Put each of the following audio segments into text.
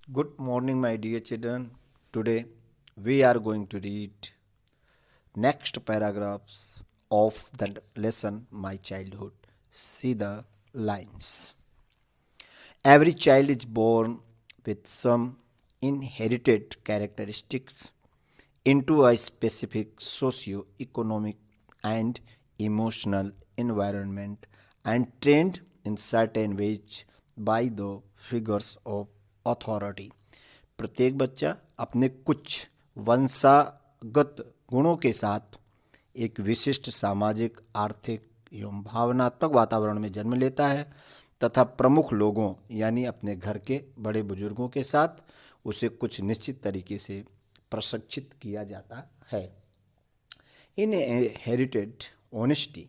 Good morning, my dear children. Today we are going to read next paragraphs of the lesson My Childhood. See the lines. Every child is born with some inherited characteristics into a specific socio-economic and emotional environment and trained in certain ways by the figures of authority. प्रत्येक बच्चा अपने कुछ वंशागत गुणों के साथ एक विशिष्ट सामाजिक, आर्थिक एवं भावनात्मक वातावरण में जन्म लेता है तथा प्रमुख लोगों यानी अपने घर के बड़े बुजुर्गों के साथ उसे कुछ निश्चित तरीके से प्रशिक्षित किया जाता है। इन हेरिटेड ऑनेस्टी,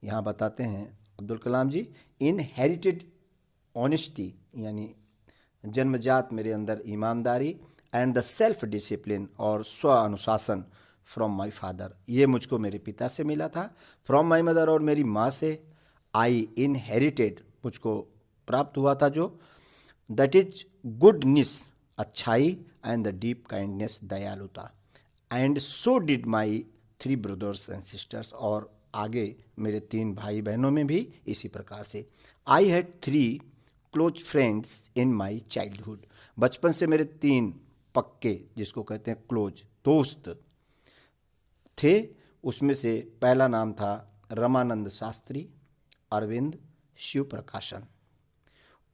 यहाँ बताते हैं अब्दुल कलाम जी, इन हेरिटेड ऑनेस्टी यानी जन्मजात मेरे अंदर ईमानदारी एंड द सेल्फ डिसिप्लिन और स्व अनुशासन फ्रॉम माई फादर, ये मुझको मेरे पिता से मिला था। फ्रॉम माई मदर, और मेरी माँ से। आई इनहेरिटेड, मुझको प्राप्त हुआ था जो। दैट इज गुडनेस, अच्छाई, एंड द डीप काइंडनेस, दयालुता। And so did my three brothers and sisters, और आगे मेरे तीन भाई बहनों में भी इसी प्रकार से। I had three close friends in my childhood, बचपन से मेरे तीन पक्के, जिसको कहते हैं क्लोज, दोस्त थे। उसमें से पहला नाम था रमानंद शास्त्री, अरविंद, शिव प्रकाशन।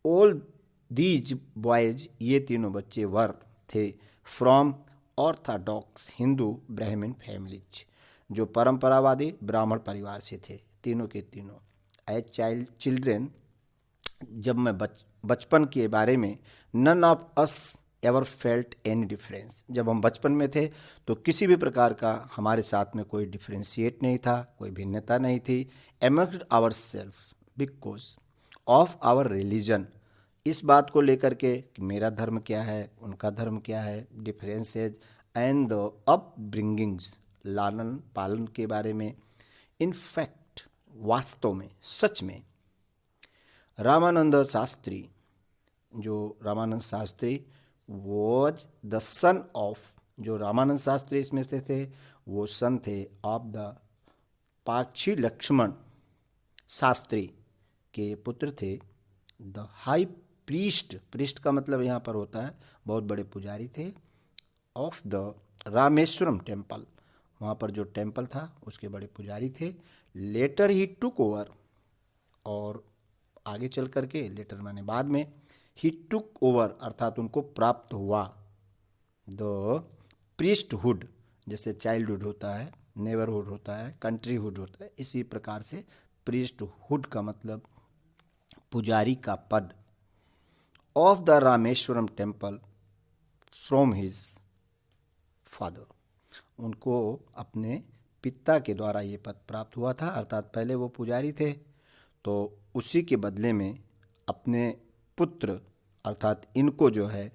ऑल दीज बॉयज, ये तीनों बच्चे वर थे फ्रॉम ऑर्थोडॉक्स हिंदू ब्राह्मण फैमिलीज, जो परंपरावादी ब्राह्मण परिवार से थे, तीनों के तीनों। एज चाइल्ड चिल्ड्रेन, जब मैं बचपन के बारे में, none of us ever felt any difference, जब हम बचपन में थे तो किसी भी प्रकार का हमारे साथ में कोई डिफ्रेंशिएट नहीं था, कोई भिन्नता नहीं थी। Among our self because of our religion, इस बात को लेकर के कि मेरा धर्म क्या है, उनका धर्म क्या है, डिफरेंसेज एंड द अप ब्रिंगिंग्स, लालन पालन के बारे में। इनफैक्ट, वास्तव में, सच में, रामानंद शास्त्री, जो Ramanand Shastri was the son of, जो रामानंद शास्त्री इसमें से थे वो सन थे ऑफ द पाक्षी लक्ष्मण शास्त्री के पुत्र थे। द हाई प्रीस्ट, प्रीस्ट का मतलब यहाँ पर होता है बहुत बड़े पुजारी थे, ऑफ द रामेश्वरम टेम्पल, वहाँ पर जो टेम्पल था उसके बड़े पुजारी थे। लेटर ही टुक ओवर, और आगे चल करके, लेटर माने बाद में, ही टुक ओवर अर्थात उनको प्राप्त हुआ, द प्रीस्टहुड, जैसे चाइल्डहुड होता है, नेबरहुड होता है, कंट्रीहुड होता है, इसी प्रकार से प्रीस्टहुड का मतलब पुजारी का पद। Of the Rameswaram temple from his father, उनको अपने पिता के द्वारा ये पद प्राप्त हुआ था, अर्थात पहले वो पुजारी थे तो उसी के बदले में अपने पुत्र अर्थात इनको जो है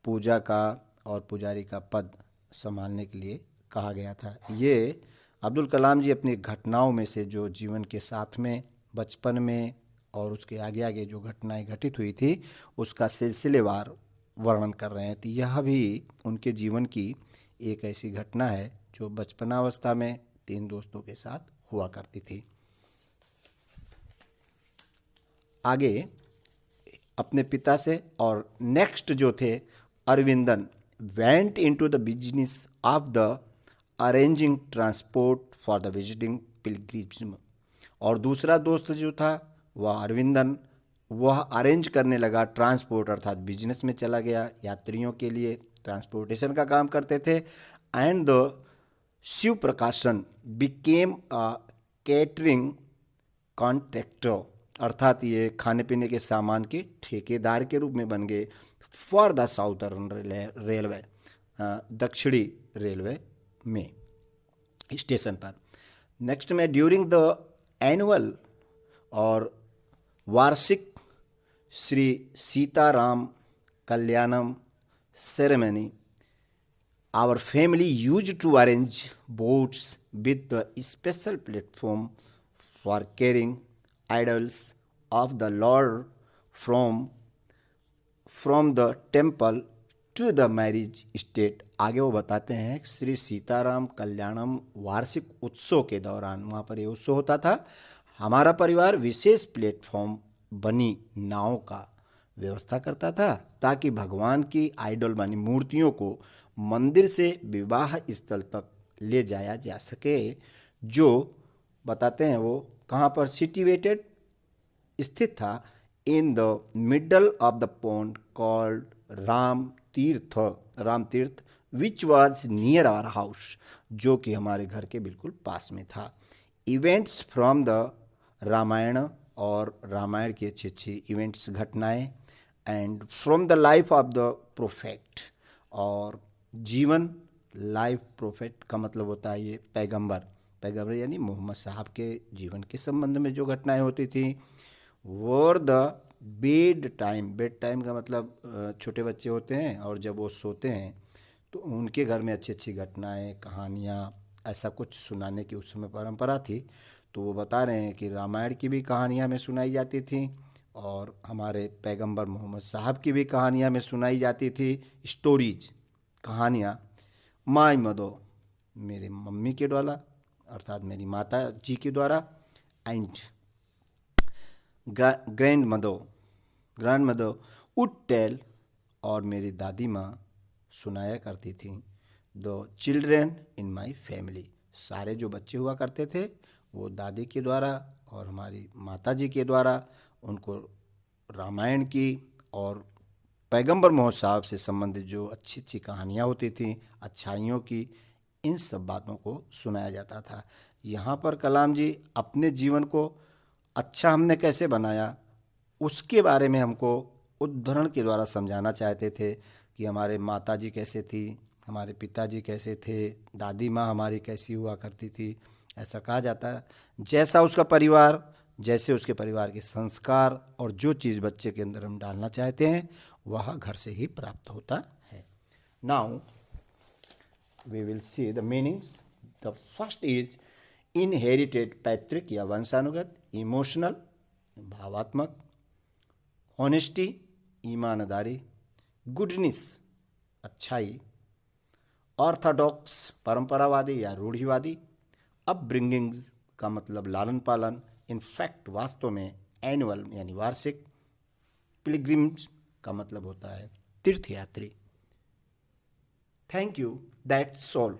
पूजा का और पुजारी का पद संभालने के लिए कहा गया था। ये अब्दुल कलाम जी अपनी घटनाओं में से, जो जीवन के साथ में, बचपन में और उसके आगे आगे जो घटनाएं घटित हुई थी उसका सिलसिलेवार वर्णन कर रहे हैं। तो यह भी उनके जीवन की एक ऐसी घटना है जो बचपनावस्था में तीन दोस्तों के साथ हुआ करती थी। आगे अपने पिता से, और नेक्स्ट जो थे Aravindan, went into the business of the arranging transport for the visiting pilgrims, और दूसरा दोस्त जो था वह अरविंदन, वह अरेंज करने लगा ट्रांसपोर्ट अर्थात बिजनेस में चला गया, यात्रियों के लिए ट्रांसपोर्टेशन का काम करते थे। एंड द शिव प्रकाशन बिकेम अ कैटरिंग कॉन्ट्रैक्टर, अर्थात ये खाने पीने के सामान के ठेकेदार के रूप में बन गए फॉर द साउथर्न रेलवे, दक्षिणी रेलवे में, स्टेशन पर। नेक्स्ट में ड्यूरिंग द एनुअल और वार्षिक Shri Sitaram Kalyanam ceremony, our family used to arrange boats with a special platform for carrying idols of the Lord from from the temple to the marriage state. आगे वो बताते हैं श्री सीताराम कल्याणम वार्षिक उत्सव के दौरान, वहाँ पर ये उत्सव होता था, हमारा परिवार विशेष प्लेटफॉर्म बनी नाव का व्यवस्था करता था ताकि भगवान की आइडल बनी मूर्तियों को मंदिर से विवाह स्थल तक ले जाया जा सके। जो बताते हैं वो कहाँ पर सिचुएटेड स्थित था, in the middle of the pond called Ram Tirth which was near our house, जो कि हमारे घर के बिल्कुल पास में था। इवेंट्स फ्रॉम द रामायण, और रामायण की अच्छी अच्छी इवेंट्स घटनाएं, and from the life of the prophet, और जीवन, लाइफ प्रोफेट का मतलब होता है ये पैगंबर यानी मोहम्मद साहब के जीवन के संबंध में जो घटनाएं होती थी। वॉर द बेड टाइम का मतलब छोटे बच्चे होते हैं और जब वो सोते हैं तो उनके घर में अच्छी अच्छी घटनाएं, कहानियाँ, ऐसा कुछ सुनाने की उस समय परंपरा थी। तो वो बता रहे हैं कि रामायण की भी कहानियाँ हमें सुनाई जाती थी और हमारे पैगंबर मोहम्मद साहब की भी कहानियाँ हमें सुनाई जाती थी। स्टोरीज, कहानियाँ, माय मदर, मेरे मम्मी के द्वारा अर्थात मेरी माता जी के द्वारा, and grandmother would tell, और मेरी दादी माँ सुनाया करती थी। The children in my family, सारे जो बच्चे हुआ करते थे वो दादी के द्वारा और हमारी माता जी के द्वारा उनको रामायण की और पैगंबर मोहम्मद साहब से संबंधित जो अच्छी अच्छी कहानियाँ होती थी, अच्छाइयों की, इन सब बातों को सुनाया जाता था। यहाँ पर कलाम जी अपने जीवन को अच्छा हमने कैसे बनाया उसके बारे में हमको उदाहरण के द्वारा समझाना चाहते थे कि हमारे माता जी कैसे थी, हमारे पिताजी कैसे थे, दादी माँ हमारी कैसी हुआ करती थी। ऐसा कहा जाता है जैसा उसका परिवार, जैसे उसके परिवार के संस्कार और जो चीज़ बच्चे के अंदर हम डालना चाहते हैं वह घर से ही प्राप्त होता है। Now we will see the meanings. The first is inherited, पैतृक या वंशानुगत, इमोशनल भावात्मक, ऑनेस्टी ईमानदारी, गुडनेस अच्छाई, ऑर्थोडॉक्स परंपरावादी या रूढ़िवादी, अपब्रिंगिंग्स का मतलब लालन पालन, इनफैक्ट वास्तव में, एनुअल यानी वार्षिक, पिलग्रिम्स का मतलब होता है तीर्थयात्री। Thank you, that's all.